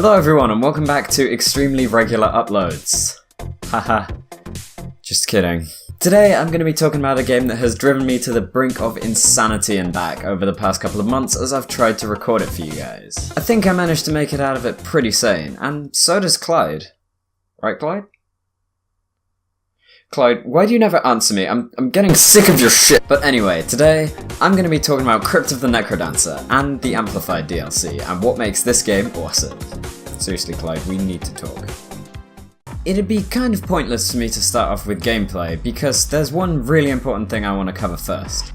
Hello everyone and welcome back to extremely regular uploads. Haha, just kidding. Today I'm going to be talking about a game that has driven me to the brink of insanity and back over the past couple of months as I've tried to record it for you guys. I think I managed to make it out of it pretty sane, and so does Clyde. Right, Clyde? Clyde, why do you never answer me? I'm getting sick of your shit. But anyway, today I'm going to be talking about Crypt of the Necrodancer and the Amplified DLC and what makes this game awesome. Seriously, Clyde, we need to talk. It'd be kind of pointless for me to start off with gameplay because there's one really important thing I want to cover first.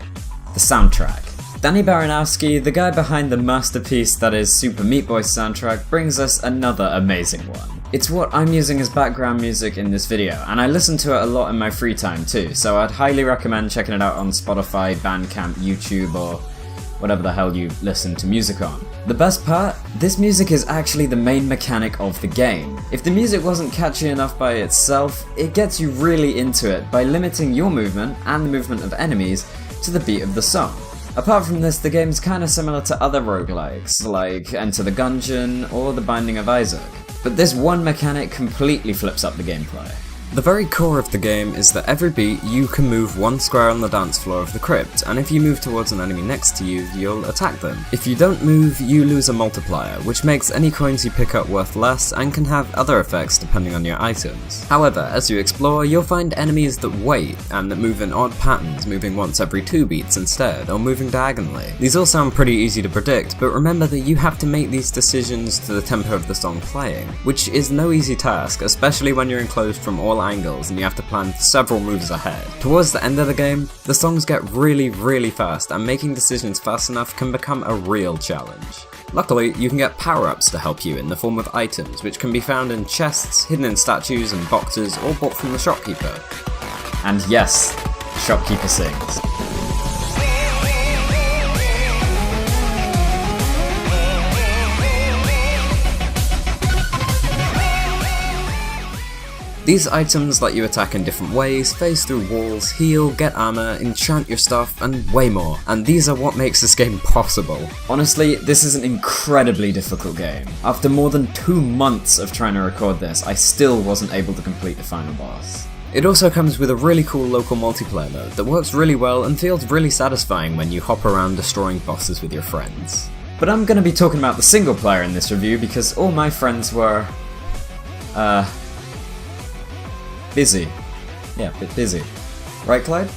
The soundtrack. Danny Baranowsky, the guy behind the masterpiece that is Super Meat Boy soundtrack, brings us another amazing one. It's what I'm using as background music in this video, and I listen to it a lot in my free time too, so I'd highly recommend checking it out on Spotify, Bandcamp, YouTube, or whatever the hell you listen to music on. The best part? This music is actually the main mechanic of the game. If the music wasn't catchy enough by itself, it gets you really into it by limiting your movement and the movement of enemies to the beat of the song. Apart from this, the game's kinda similar to other roguelikes, like Enter the Gungeon or The Binding of Isaac. But this one mechanic completely flips up the gameplay. The very core of the game is that every beat you can move one square on the dance floor of the crypt, and if you move towards an enemy next to you, you'll attack them. If you don't move, you lose a multiplier, which makes any coins you pick up worth less and can have other effects depending on your items. However, as you explore, you'll find enemies that wait, and that move in odd patterns, moving once every 2 beats instead, or moving diagonally. These all sound pretty easy to predict, but remember that you have to make these decisions to the tempo of the song playing, which is no easy task, especially when you're enclosed from all angles and you have to plan several moves ahead. Towards the end of the game, the songs get really fast, and making decisions fast enough can become a real challenge. Luckily, you can get power-ups to help you in the form of items, which can be found in chests, hidden in statues and boxes, or bought from the shopkeeper. And yes, the shopkeeper sings. These items let you attack in different ways, phase through walls, heal, get armor, enchant your stuff, and way more. And these are what makes this game possible. Honestly, this is an incredibly difficult game. After more than 2 months of trying to record this, I still wasn't able to complete the final boss. It also comes with a really cool local multiplayer mode that works really well and feels really satisfying when you hop around destroying bosses with your friends. But I'm gonna be talking about the single player in this review because all my friends were, busy. Yeah, a bit busy. Right, Clyde?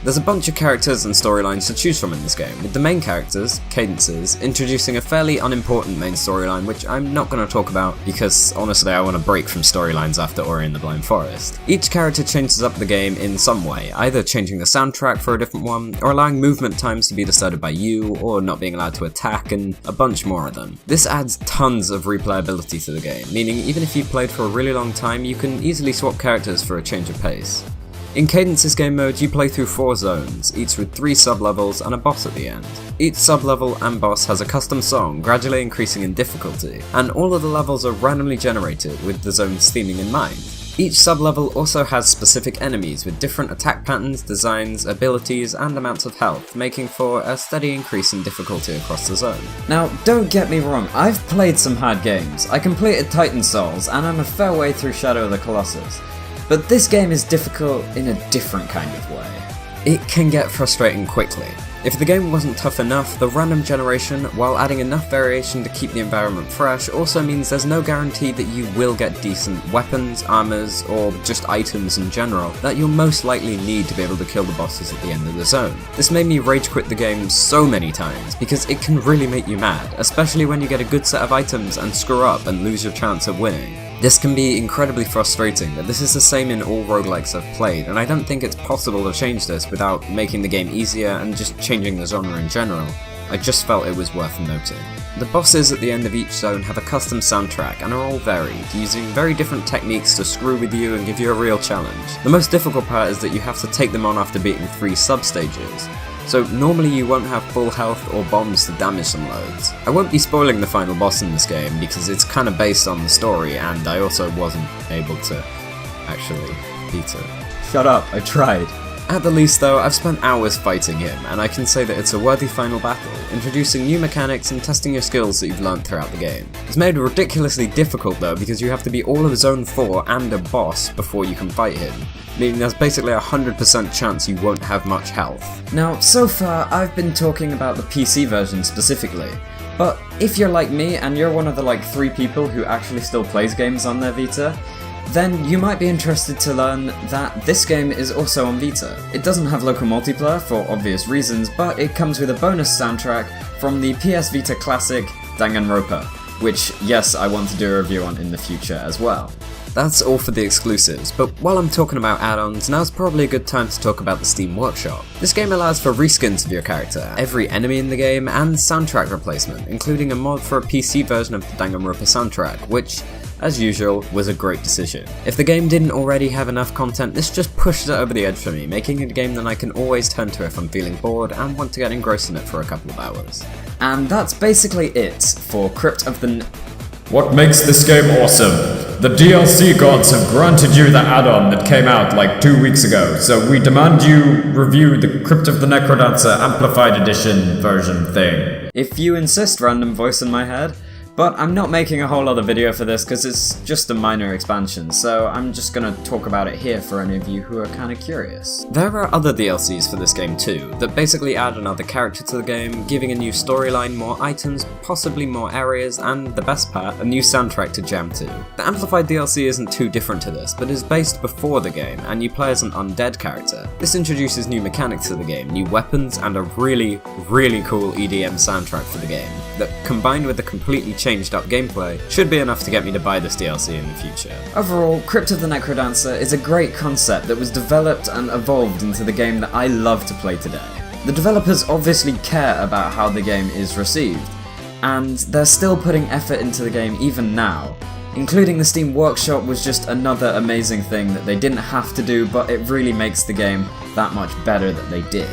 There's a bunch of characters and storylines to choose from in this game, with the main characters, Cadences, introducing a fairly unimportant main storyline which I'm not going to talk about because honestly I want a break from storylines after Ori and the Blind Forest. Each character changes up the game in some way, either changing the soundtrack for a different one, or allowing movement times to be decided by you, or not being allowed to attack, and a bunch more of them. This adds tons of replayability to the game, meaning even if you've played for a really long time, you can easily swap characters for a change of pace. In Cadence's game mode, you play through 4 zones, each with 3 sub-levels and a boss at the end. Each sub-level and boss has a custom song, gradually increasing in difficulty, and all of the levels are randomly generated with the zone's theming in mind. Each sub-level also has specific enemies with different attack patterns, designs, abilities, and amounts of health, making for a steady increase in difficulty across the zone. Now, don't get me wrong, I've played some hard games. I completed Titan Souls, and I'm a fair way through Shadow of the Colossus. But this game is difficult in a different kind of way. It can get frustrating quickly. If the game wasn't tough enough, the random generation, while adding enough variation to keep the environment fresh, also means there's no guarantee that you will get decent weapons, armors, or just items in general that you'll most likely need to be able to kill the bosses at the end of the zone. This made me rage quit the game so many times, because it can really make you mad, especially when you get a good set of items and screw up and lose your chance of winning. This can be incredibly frustrating, but this is the same in all roguelikes I've played, and I don't think it's possible to change this without making the game easier and just changing the genre in general. I just felt it was worth noting. The bosses at the end of each zone have a custom soundtrack and are all varied, using very different techniques to screw with you and give you a real challenge. The most difficult part is that you have to take them on after beating 3 sub-stages. So normally you won't have full health or bombs to damage them loads. I won't be spoiling the final boss in this game because it's kinda based on the story and I also wasn't able to actually beat it. Shut up, I tried. At the least though, I've spent hours fighting him, and I can say that it's a worthy final battle, introducing new mechanics and testing your skills that you've learned throughout the game. It's made ridiculously difficult though, because you have to be all of Zone 4 and a boss before you can fight him, meaning there's basically a 100% chance you won't have much health. Now, so far I've been talking about the PC version specifically, but if you're like me and you're one of the 3 people who actually still plays games on their Vita, then you might be interested to learn that this game is also on Vita. It doesn't have local multiplayer for obvious reasons, but it comes with a bonus soundtrack from the PS Vita classic Danganronpa, which, yes, I want to do a review on in the future as well. That's all for the exclusives, but while I'm talking about add-ons, now's probably a good time to talk about the Steam Workshop. This game allows for reskins of your character, every enemy in the game, and soundtrack replacement, including a mod for a PC version of the Danganronpa soundtrack, which, as usual, was a great decision. If the game didn't already have enough content, this just pushed it over the edge for me, making it a game that I can always turn to if I'm feeling bored and want to get engrossed in it for a couple of hours. And that's basically it for Crypt of the What makes this game awesome? The DLC gods have granted you the add-on that came out 2 weeks ago, so we demand you review the Crypt of the Necrodancer Amplified Edition version thing. If you insist, random voice in my head. But I'm not making a whole other video for this because it's just a minor expansion, so I'm just gonna talk about it here for any of you who are kinda curious. There are other DLCs for this game too, that basically add another character to the game, giving a new storyline, more items, possibly more areas, and the best part, a new soundtrack to jam to. The Amplified DLC isn't too different to this, but is based before the game, and you play as an undead character. This introduces new mechanics to the game, new weapons, and a really cool EDM soundtrack for the game, that combined with the completely changed up gameplay, should be enough to get me to buy this DLC in the future. Overall, Crypt of the Necrodancer is a great concept that was developed and evolved into the game that I love to play today. The developers obviously care about how the game is received, and they're still putting effort into the game even now. Including the Steam Workshop was just another amazing thing that they didn't have to do, but it really makes the game that much better that they did.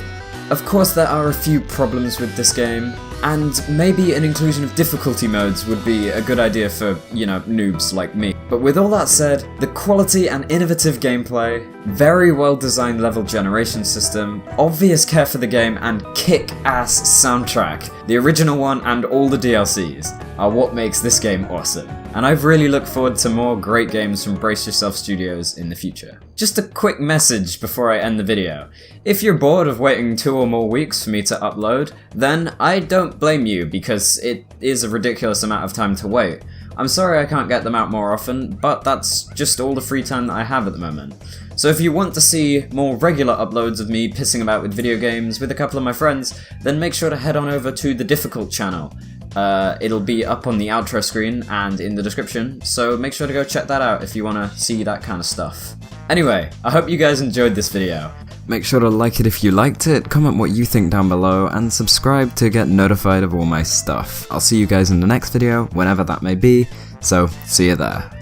Of course, there are a few problems with this game, and maybe an inclusion of difficulty modes would be a good idea for, noobs like me. But with all that said, the quality and innovative gameplay, very well designed level generation system, obvious care for the game, and kick-ass soundtrack, the original one and all the DLCs, are what makes this game awesome. And I've really looked forward to more great games from Brace Yourself Studios in the future. Just a quick message before I end the video. If you're bored of waiting 2 or more weeks for me to upload, then I don't blame you, because it is a ridiculous amount of time to wait. I'm sorry I can't get them out more often, but that's just all the free time that I have at the moment. So if you want to see more regular uploads of me pissing about with video games with a couple of my friends, then make sure to head on over to the Difficult channel. It'll be up on the outro screen and in the description, so make sure to go check that out if you want to see that kind of stuff. Anyway, I hope you guys enjoyed this video. Make sure to like it if you liked it, comment what you think down below, and subscribe to get notified of all my stuff. I'll see you guys in the next video, whenever that may be, so see you there.